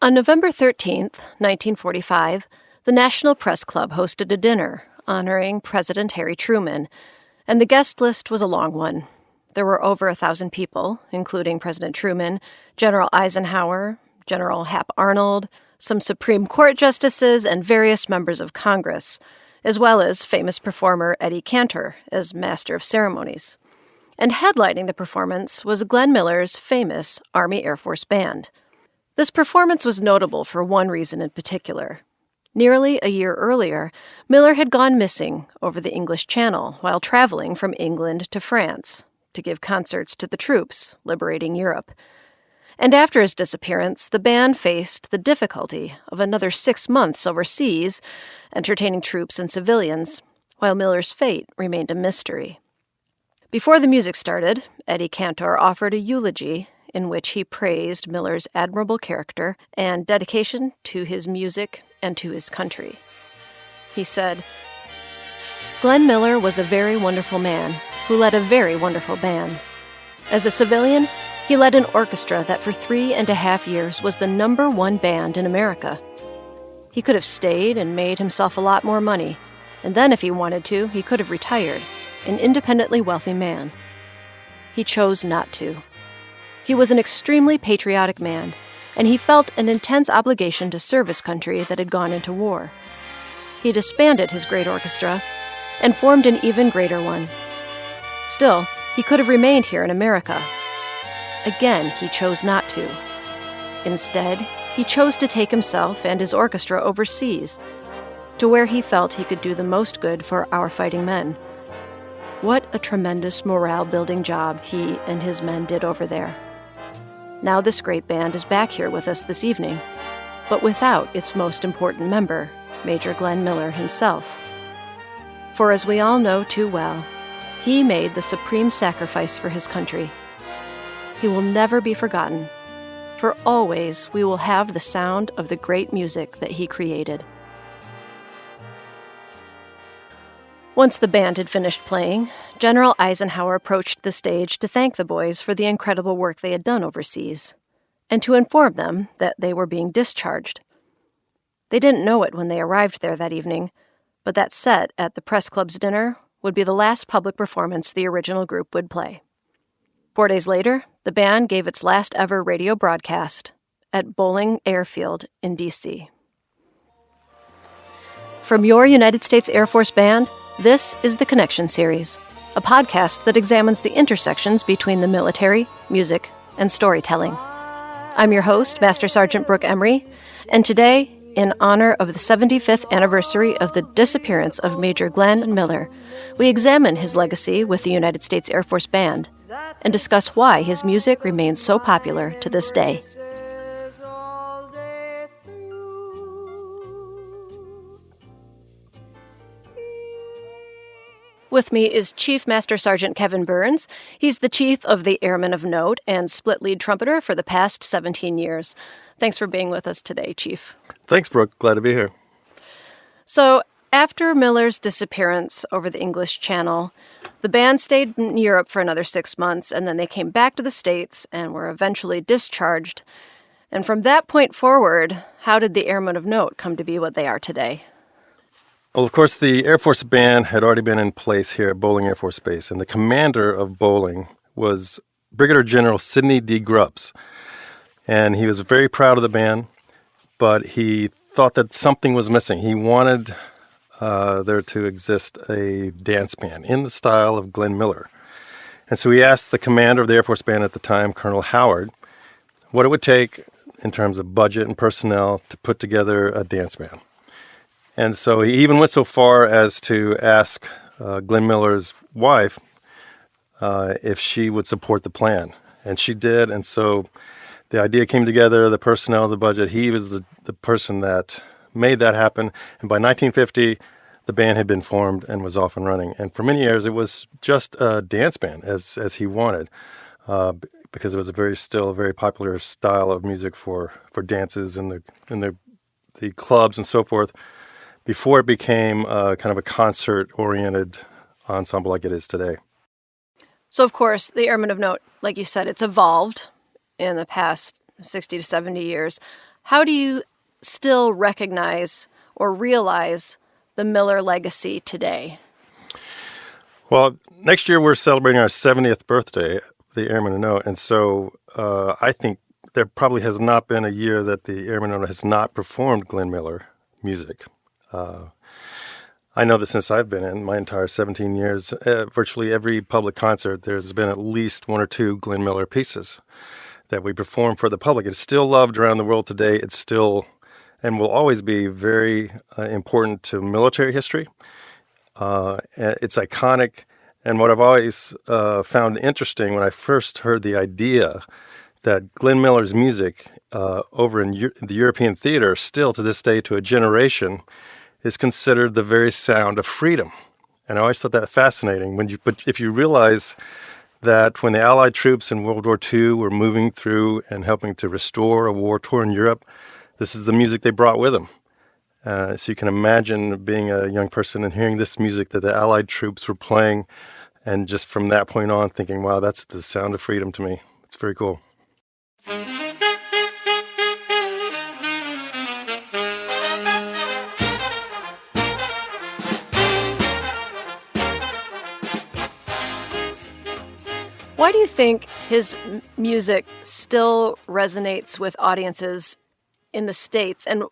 On November 13th, 1945, the National Press Club hosted a dinner honoring President Harry Truman, and the guest list was a long one. There were over 1,000 people, including President Truman, General Eisenhower, General Hap Arnold, some Supreme Court justices, and various members of Congress, as well as famous performer Eddie Cantor as Master of Ceremonies. And headlining the performance was Glenn Miller's famous Army Air Force Band. This performance was notable for one reason in particular. Nearly a year earlier, Miller had gone missing over the English Channel while traveling from England to France to give concerts to the troops liberating Europe. And after his disappearance, the band faced the difficulty of another 6 months overseas, entertaining troops and civilians, while Miller's fate remained a mystery. Before the music started, Eddie Cantor offered a eulogy in which he praised Miller's admirable character and dedication to his music and to his country. He said, "Glenn Miller was a very wonderful man who led a very wonderful band. As a civilian, he led an orchestra that for 3.5 years was the #1 band in America. He could have stayed and made himself a lot more money, and then if he wanted to, he could have retired, an independently wealthy man. He chose not to. He was an extremely patriotic man, and he felt an intense obligation to serve his country that had gone into war. He disbanded his great orchestra and formed an even greater one. Still, he could have remained here in America. Again, he chose not to. Instead, he chose to take himself and his orchestra overseas, to where he felt he could do the most good for our fighting men. What a tremendous morale-building job he and his men did over there. Now this great band is back here with us this evening, but without its most important member, Major Glenn Miller himself. For as we all know too well, he made the supreme sacrifice for his country. He will never be forgotten, for always we will have the sound of the great music that he created." Once the band had finished playing, General Eisenhower approached the stage to thank the boys for the incredible work they had done overseas, and to inform them that they were being discharged. They didn't know it when they arrived there that evening, but that set at the Press Club's dinner would be the last public performance the original group would play. 4 days later, the band gave its last ever radio broadcast at Bolling Airfield in D.C. From your United States Air Force Band, this is the Connection Series, a podcast that examines the intersections between the military, music, and storytelling. I'm your host, Master Sergeant Brooke Emery, and today, in honor of the 75th anniversary of the disappearance of Major Glenn Miller, we examine his legacy with the United States Air Force Band and discuss why his music remains so popular to this day. With me is Chief Master Sergeant Kevin Burns. He's the chief of the Airmen of Note and split lead trumpeter for the past 17 years. Thanks for being with us today, Chief. Thanks, Brooke. Glad to be here. So, after Miller's disappearance over the English Channel, the band stayed in Europe for another 6 months, and then they came back to the States and were eventually discharged. And from that point forward, how did the Airmen of Note come to be what they are today? Well, of course, the Air Force Band had already been in place here at Bolling Air Force Base, and the commander of Bolling was Brigadier General Sidney D. Grubbs. And he was very proud of the band, but he thought that something was missing. He wanted there to exist a dance band in the style of Glenn Miller. And so he asked the commander of the Air Force Band at the time, Colonel Howard, what it would take in terms of budget and personnel to put together a dance band. And so he even went so far as to ask Glenn Miller's wife if she would support the plan. And she did, and so the idea came together, the personnel, the budget. He was the person that made that happen. And by 1950, the band had been formed and was off and running. And for many years, it was just a dance band, as he wanted, because it was still a very popular style of music for dances in the clubs and so forth, before it became kind of a concert-oriented ensemble like it is today. So, of course, the Airmen of Note, like you said, it's evolved in the past 60 to 70 years. How do you still recognize or realize the Miller legacy today? Well, next year we're celebrating our 70th birthday, the Airmen Note, and so I think there probably has not been a year that the Airmen Note has not performed Glenn Miller music. I know that since I've been in my entire 17 years, virtually every public concert, there's been at least one or two Glenn Miller pieces that we perform for the public. It's still loved around the world today. It's still and will always be very important to military history. It's iconic. And what I've always found interesting when I first heard the idea that Glenn Miller's music over in the European theater, still to this day to a generation, is considered the very sound of freedom. And I always thought that fascinating. But if you realize that when the Allied troops in World War II were moving through and helping to restore a war-torn Europe, this is the music they brought with them. So you can imagine being a young person and hearing this music that the Allied troops were playing, and just from that point on thinking, wow, that's the sound of freedom to me. It's very cool. Why do you think his music still resonates with audiences in the States? And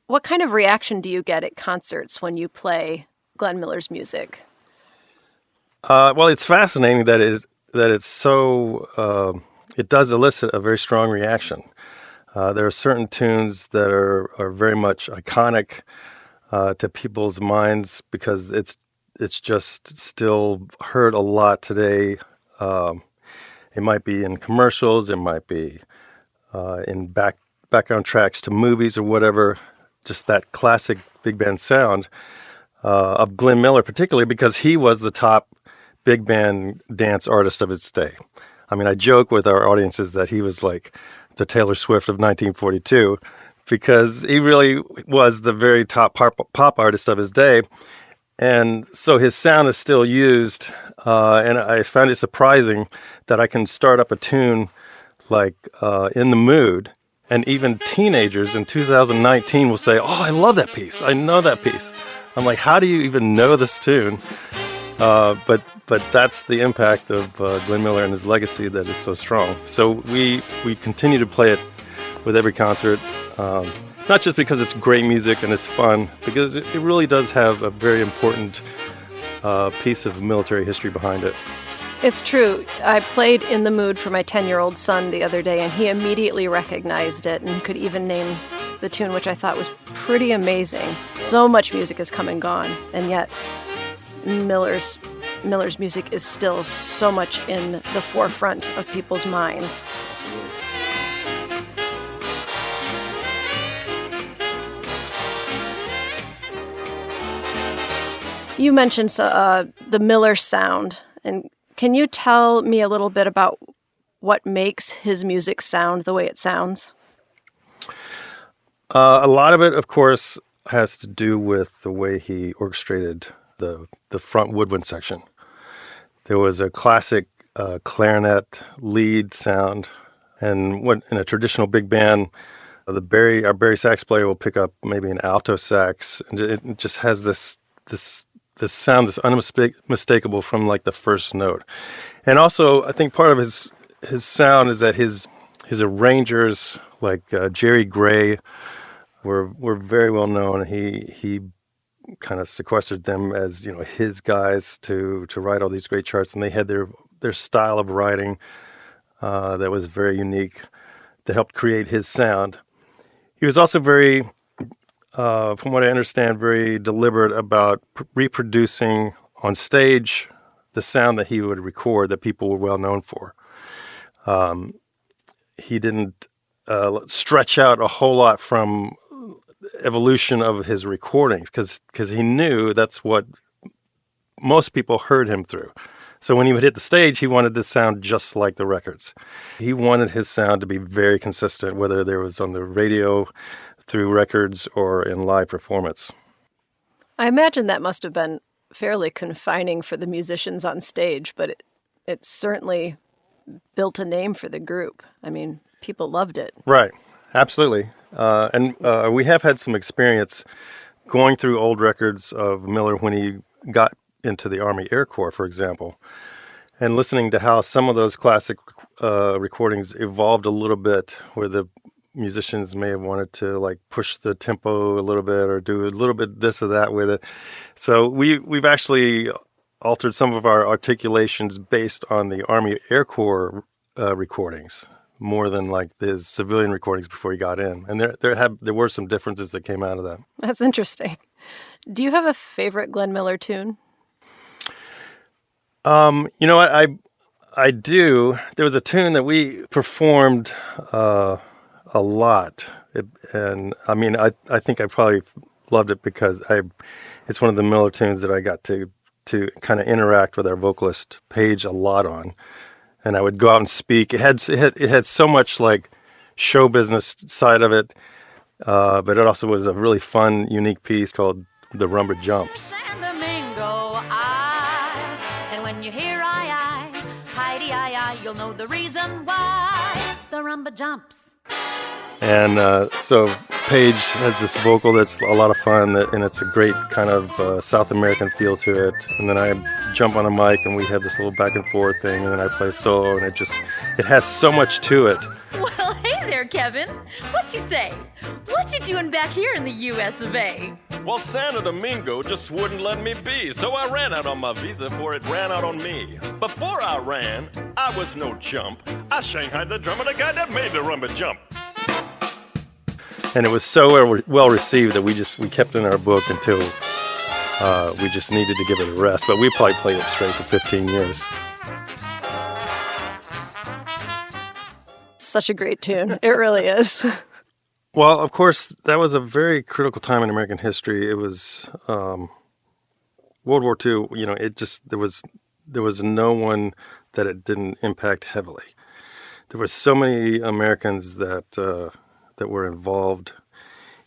what kind of reaction do you get at concerts when you play Glenn Miller's music? Well, it's fascinating that it's so it does elicit a very strong reaction. There are certain tunes that are very much iconic to people's minds because it's just still heard a lot today. It might be in commercials, it might be in background tracks to movies or whatever. Just that classic big band sound of Glenn Miller, particularly because he was the top big band dance artist of his day. I mean, I joke with our audiences that he was like the Taylor Swift of 1942 because he really was the very top pop artist of his day. And so his sound is still used, and I found it surprising that I can start up a tune like In the Mood, and even teenagers in 2019 will say, oh, I love that piece. I know that piece. I'm like, how do you even know this tune? But that's the impact of Glenn Miller and his legacy that is so strong. So we continue to play it with every concert, not just because it's great music and it's fun, because it really does have a very important piece of military history behind it. It's true. I played In the Mood for my 10-year-old son the other day, and he immediately recognized it and could even name the tune, which I thought was pretty amazing. So much music has come and gone, and yet Miller's music is still so much in the forefront of people's minds. You mentioned the Miller sound, and can you tell me a little bit about what makes his music sound the way it sounds? A lot of it, of course, has to do with the way he orchestrated the front woodwind section. There was a classic clarinet lead sound, and what in a traditional big band, our Barry sax player will pick up maybe an alto sax, and it just has this sound that's unmistakable from like the first note. And also, I think part of his sound is that his arrangers, like Jerry Gray, were very well known. He kind of sequestered them as, you know, his guys to write all these great charts, and they had their style of writing that was very unique, that helped create his sound. He was also very, from what I understand, very deliberate about reproducing on stage the sound that he would record that people were well known for. He didn't stretch out a whole lot from evolution of his recordings because he knew that's what most people heard him through. So when he would hit the stage, he wanted to sound just like the records. He wanted his sound to be very consistent, whether there was on the radio, through records, or in live performance. I imagine that must have been fairly confining for the musicians on stage, but it certainly built a name for the group. I mean, people loved it. Right. Absolutely. And we have had some experience going through old records of Miller when he got into the Army Air Corps, for example, and listening to how some of those classic recordings evolved a little bit, where the musicians may have wanted to like push the tempo a little bit or do a little bit this or that with it. So we've actually altered some of our articulations based on the Army Air Corps recordings more than like his civilian recordings before he got in. And there were some differences that came out of that. That's interesting. Do you have a favorite Glenn Miller tune? I do. There was a tune that we performed a lot, and I mean, I think I probably loved it because it's one of the Miller tunes that I got to kind of interact with our vocalist Paige a lot on, and I would go out and speak. It had so much like show business side of it, but it also was a really fun, unique piece called "The Rumba Jumps." You'll know the reason why the rumba jumps. And so Paige has this vocal that's a lot of fun, and it's a great kind of South American feel to it. And then I jump on a mic, and we have this little back and forth thing, and then I play solo, and it has so much to it. Well, hey there, Kevin. What you say? What you doing back here in the U.S. of A.? Well, Santo Domingo just wouldn't let me be, so I ran out on my visa before it ran out on me. Before I ran, I was no chump. I shanghaied the drummer, the guy that made the rumba jump. And it was so well received that we kept it in our book until we just needed to give it a rest. But we probably played it straight for 15 years. Such a great tune. It really is. Well, of course, that was a very critical time in American history. It was World War II. You know, there was no one that it didn't impact heavily. There were so many Americans that were involved,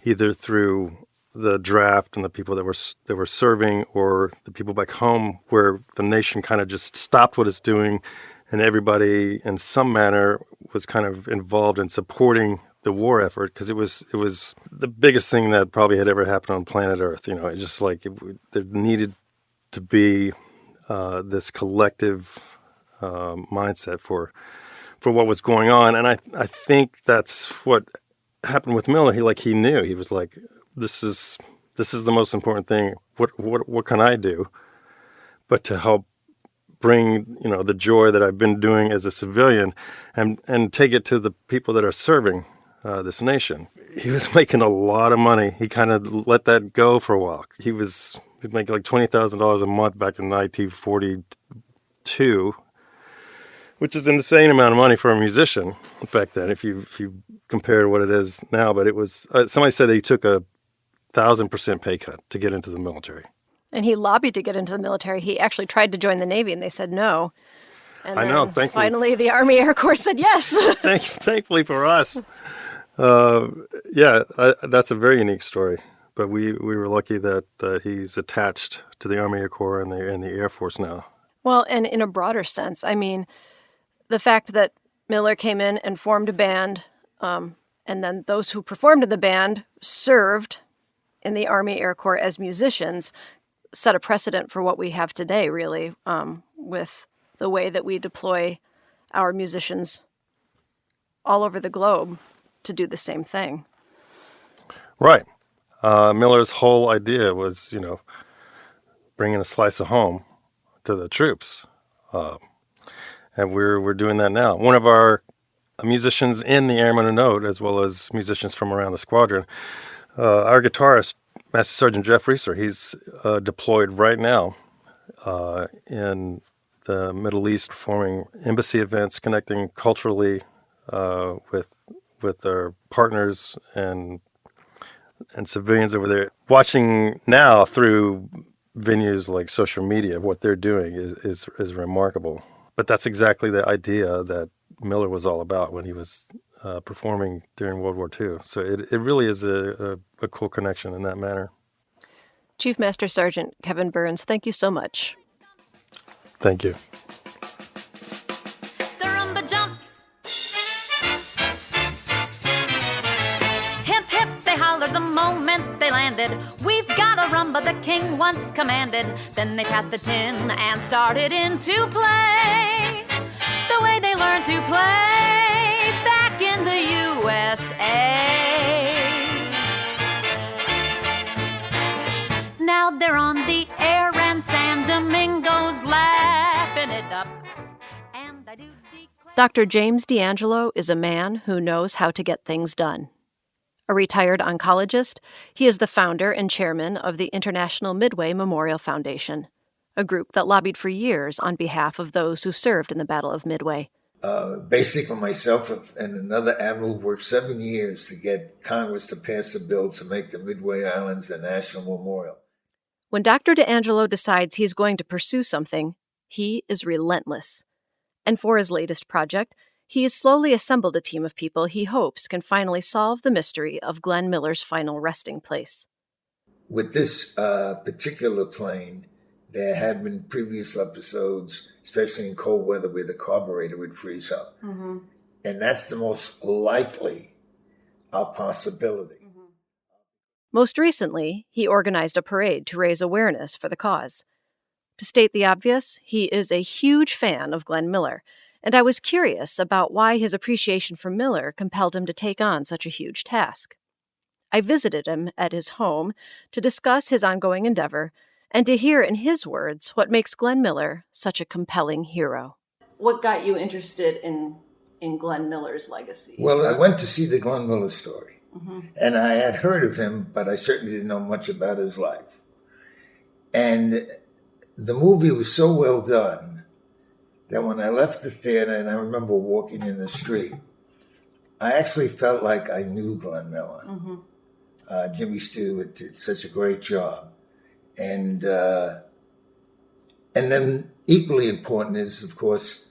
either through the draft and the people that were serving, or the people back home, where the nation kind of just stopped what it's doing, and everybody in some manner was kind of involved in supporting the war effort, because it was the biggest thing that probably had ever happened on planet Earth. You know, it just like there needed to be this collective mindset for what was going on, and I think that's what happened with Miller. He knew. He was like, this is the most important thing. What can I do but to help bring, you know, the joy that I've been doing as a civilian and take it to the people that are serving this nation. He was making a lot of money. He kind of let that go for a while. He'd make like $20,000 a month back in 1942, which is an insane amount of money for a musician back then, if you compare what it is now. But it was somebody said that he took 1,000% pay cut to get into the military. And he lobbied to get into the military. He actually tried to join the Navy, and they said no. And I know. Thankfully, finally, the Army Air Corps said yes. Thankfully for us. That's a very unique story. But we were lucky that he's attached to the Army Air Corps and the Air Force now. Well, and in a broader sense, I mean, the fact that Miller came in and formed a band, and then those who performed in the band served in the Army Air Corps as musicians, set a precedent for what we have today, really, with the way that we deploy our musicians all over the globe to do the same thing. Right. Miller's whole idea was, you know, bringing a slice of home to the troops. And we're doing that now. One of our musicians in the Airmen Note, as well as musicians from around the squadron, our guitarist, Master Sergeant Jeff Reeser, he's deployed right now in the Middle East, performing embassy events, connecting culturally with our partners and civilians over there. Watching now through venues like social media, what they're doing is remarkable. But that's exactly the idea that Miller was all about when he was performing during World War II. So it really is a cool connection in that manner. Chief Master Sergeant Kevin Burns, thank you so much. Thank you. The rumba jumps. moment they landed. We've got a rumba the king once commanded. Then they passed the tin and started into play. The way they learned to play back in the USA. Now they're on the air and San Domingo's laughing it up. And I do declare... Dr. James D'Angelo is a man who knows how to get things done. A retired oncologist, he is the founder and chairman of the International Midway Memorial Foundation, a group that lobbied for years on behalf of those who served in the Battle of Midway. Basically, myself and another admiral worked 7 years to get Congress to pass a bill to make the Midway Islands a national memorial. When Dr. D'Angelo decides he's going to pursue something, he is relentless. And for his latest project, he has slowly assembled a team of people he hopes can finally solve the mystery of Glenn Miller's final resting place. With this particular plane, there had been previous episodes, especially in cold weather, where the carburetor would freeze up. Mm-hmm. And that's the most likely possibility. Mm-hmm. Most recently, he organized a parade to raise awareness for the cause. To state the obvious, he is a huge fan of Glenn Miller, and I was curious about why his appreciation for Miller compelled him to take on such a huge task. I visited him at his home to discuss his ongoing endeavor and to hear in his words what makes Glenn Miller such a compelling hero. What got you interested in Glenn Miller's legacy? Well, I went to see the Glenn Miller story, mm-hmm. and I had heard of him, but I certainly didn't know much about his life. And the movie was so well done that when I left the theater, and I remember walking in the street, I actually felt like I knew Glenn Miller. Mm-hmm. Jimmy Stewart did such a great job. And then equally important is, of course,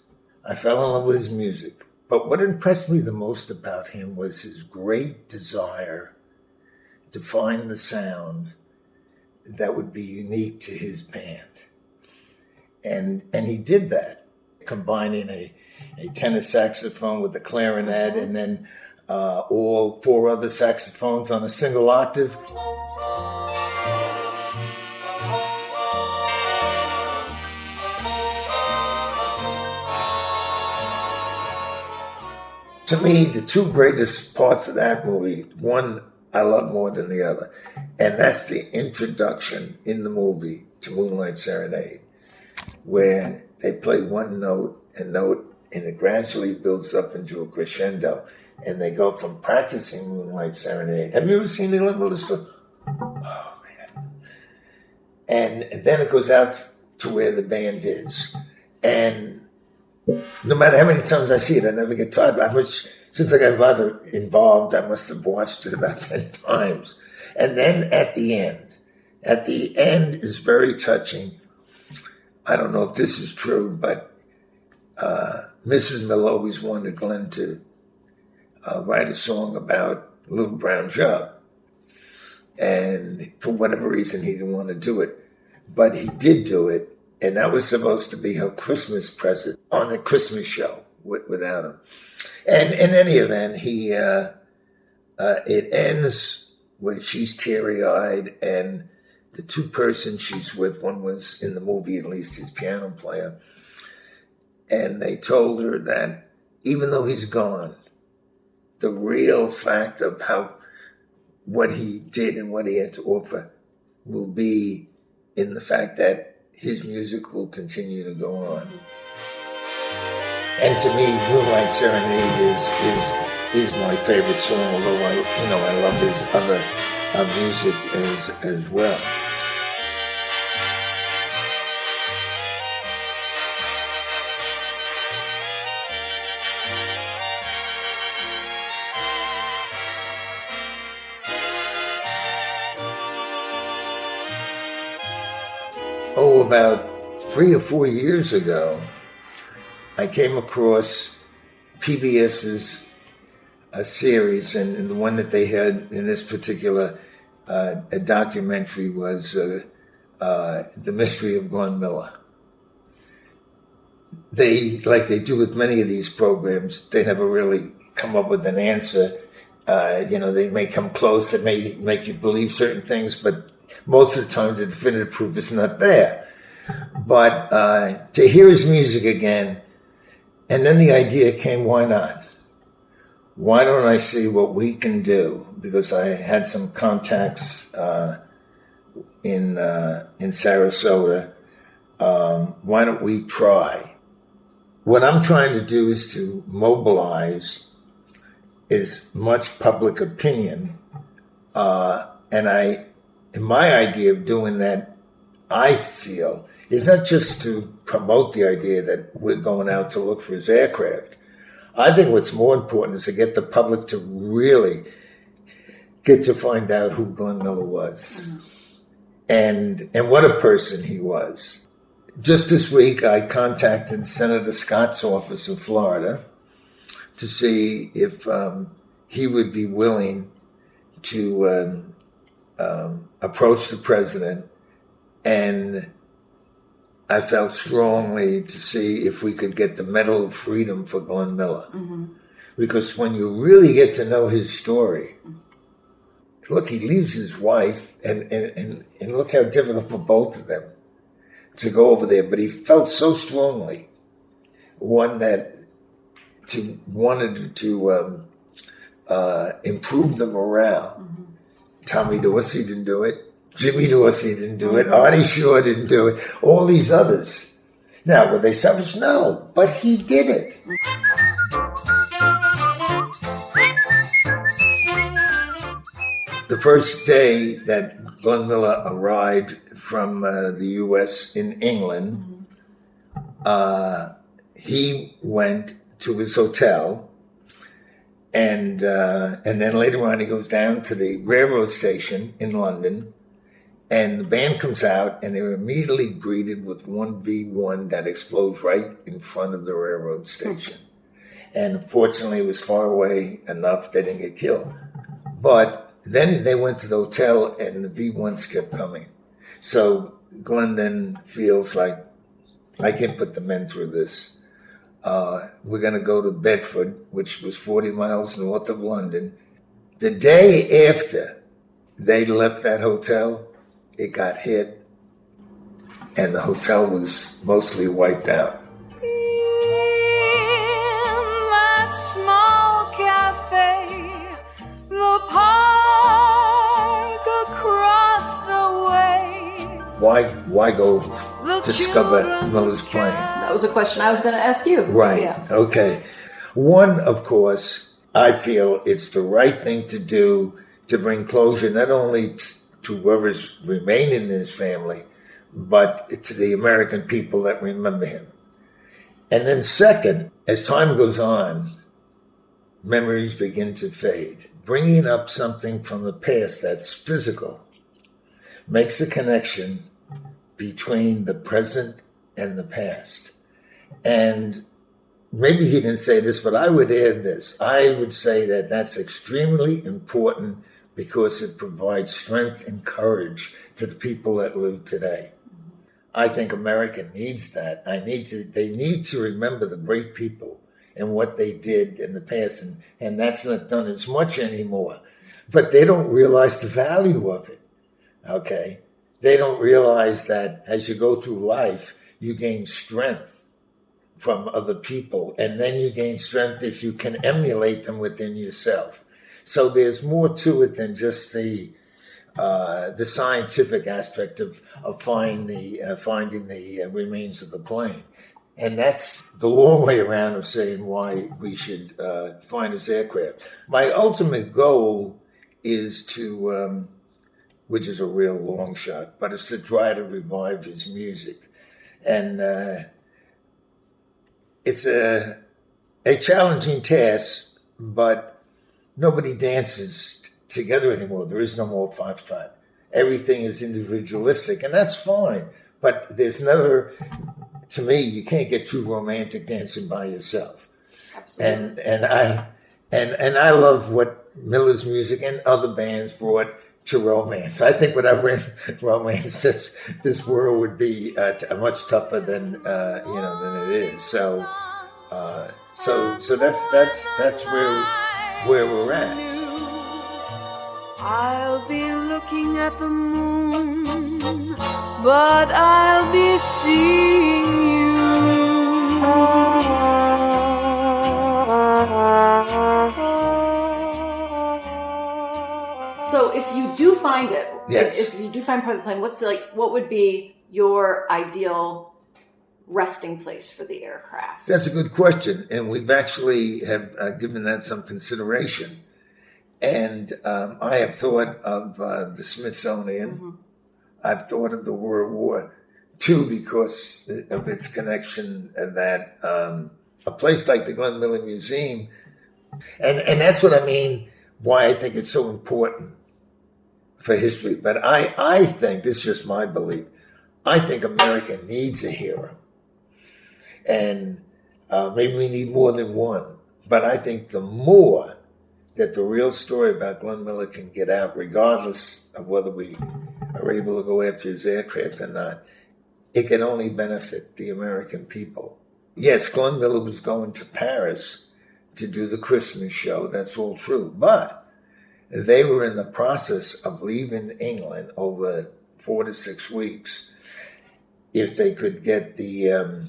I fell in love with his music. But what impressed me the most about him was his great desire to find the sound that would be unique to his band. And he did that, combining a tenor saxophone with the clarinet and then all 4 other saxophones on a single octave. To me, the 2 greatest parts of that movie, one I love more than the other, and that's the introduction in the movie to Moonlight Serenade, where they play one note, and it gradually builds up into a crescendo, and they go from practicing Moonlight Serenade. Have you ever seen the Glenn Miller story? Oh, man. And then it goes out to where the band is. And no matter how many times I see it, I never get tired. Since I got involved, I must have watched it about 10 times. And then at the end is very touching. I don't know if this is true, but Mrs. Miller always wanted Glenn to write a song about Little Brown Jug. And for whatever reason, he didn't want to do it. But he did do it. And that was supposed to be her Christmas present on the Christmas show without him. And in any event, it ends where she's teary-eyed, and the 2 persons she's with, one was in the movie at least his piano player, and they told her that even though he's gone, the real fact of what he did and what he had to offer will be in the fact that his music will continue to go on. And to me, Moonlight Serenade is my favorite song, although I love his other music as well. About 3 or 4 years ago, I came across PBS's series, and the one that they had in this particular a documentary was The Mystery of Glenn Miller. They, like they do with many of these programs, they never really come up with an answer They may come close, they may make you believe certain things, but most of the time the definitive proof is not there. But to hear his music again, and then the idea came, why not? Why don't I see what we can do? Because I had some contacts in Sarasota. Why don't we try? What I'm trying to do is to mobilize as much public opinion. And my idea of doing that, I feel, is not just to promote the idea that we're going out to look for his aircraft. I think what's more important is to get the public to really get to find out who Glenn Miller was, and what a person he was. Just this week, I contacted Senator Scott's office in Florida to see if he would be willing to approach the president, and I felt strongly to see if we could get the Medal of Freedom for Glenn Miller. Because when you really get to know his story, look, he leaves his wife, and look how difficult for both of them to go over there. But he felt so strongly, wanted to improve the morale. Tommy Dorsey didn't do it. Jimmy Dorsey didn't do it. Artie Shaw didn't do it. All these others. Now, were they selfish? No, but he did it. The first day that Glenn Miller arrived from the U.S. in England, he went to his hotel, and then later on he goes down to the railroad station in London, and the band comes out, and they're immediately greeted with one V1 that explodes right in front of the railroad station. And fortunately, it was far away enough they didn't get killed. But then they went to the hotel, and the V1s kept coming. So Glenn then feels like, I can't put the men through this. We're going to go to Bedford, which was 40 miles north of London. The day after they left that hotel, it got hit, and the hotel was mostly wiped out. In that small cafe, the park across the way. Why go discover Miller's plane? That was a question I was going to ask you. Right. Yeah. Okay. One, of course, I feel it's the right thing to do to bring closure not only to whoever's remaining in his family, but to the American people that remember him. And then second, as time goes on, memories begin to fade. Bringing up something from the past that's physical makes a connection between the present and the past. And maybe he didn't say this, but I would add this. I would say that that's extremely important because it provides strength and courage to the people that live today. I think America needs that. They need to remember the great people and what they did in the past, and that's not done as much anymore. But they don't realize the value of it, okay? They don't realize that as you go through life, you gain strength from other people, and then you gain strength if you can emulate them within yourself. So there's more to it than just the scientific aspect of finding the remains of the plane. And that's the long way around of saying why we should find his aircraft. My ultimate goal is to, which is a real long shot, but it's to try to revive his music. And it's a challenging task, but nobody dances together anymore. There is no more foxtrot. Everything is individualistic, and that's fine. But there's never, to me, you can't get too romantic dancing by yourself. Absolutely. And I love what Miller's music and other bands brought to romance. I think without romance, this world would be much tougher than it is. So that's where we're at. I'll be looking at the moon, but I'll be seeing you. So if you do find it, Yes. if you do find part of the plane, what would be your ideal resting place for the aircraft? That's a good question, and we've actually have given that some consideration. And I have thought of the Smithsonian. Mm-hmm. I've thought of the World War II because of its connection, and that a place like the Glenn Miller Museum, and that's what I mean. Why I think it's so important for history. But I think, this is just my belief, I think America needs a hero. And maybe we need more than one. But I think the more that the real story about Glenn Miller can get out, regardless of whether we are able to go after his aircraft or not, it can only benefit the American people. Yes, Glenn Miller was going to Paris to do the Christmas show. That's all true. But they were in the process of leaving England over 4 to 6 weeks if they could get the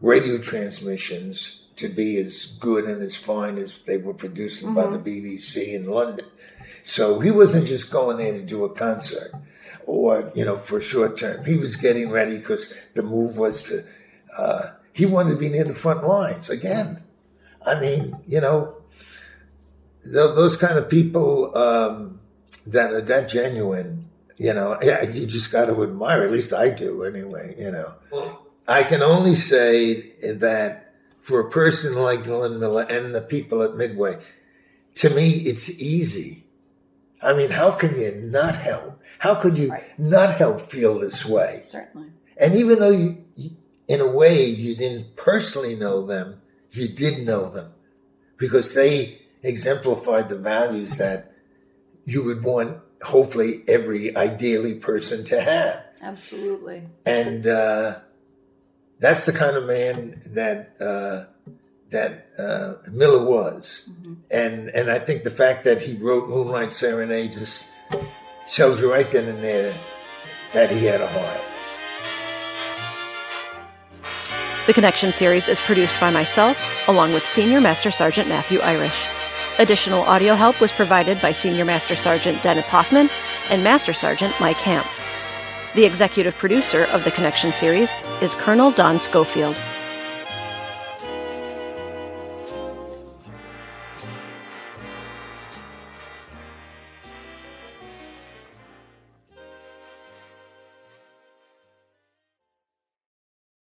radio transmissions to be as good and as fine as they were producing by the BBC in London. So he wasn't just going there to do a concert or, for a short term. He was getting ready because the move was to, he wanted to be near the front lines again. I mean, those kind of people that are that genuine, you just got to admire, at least I do anyway, I can only say that for a person like Glenn Miller and the people at Midway, to me, it's easy. I mean, how can you not help? How could you not help feel this way? Certainly. And even though you, in a way, you didn't personally know them, you did know them because they exemplified the values that you would want, hopefully, every ideally person to have. Absolutely. And that's the kind of man that Miller was. Mm-hmm. And I think the fact that he wrote Moonlight Serenade just tells you right then and there that he had a heart. The Connection series is produced by myself, along with Senior Master Sergeant Matthew Irish. Additional audio help was provided by Senior Master Sergeant Dennis Hoffmann and Master Sergeant Mike Hampf. The executive producer of the Connection series is Colonel Don Schofield.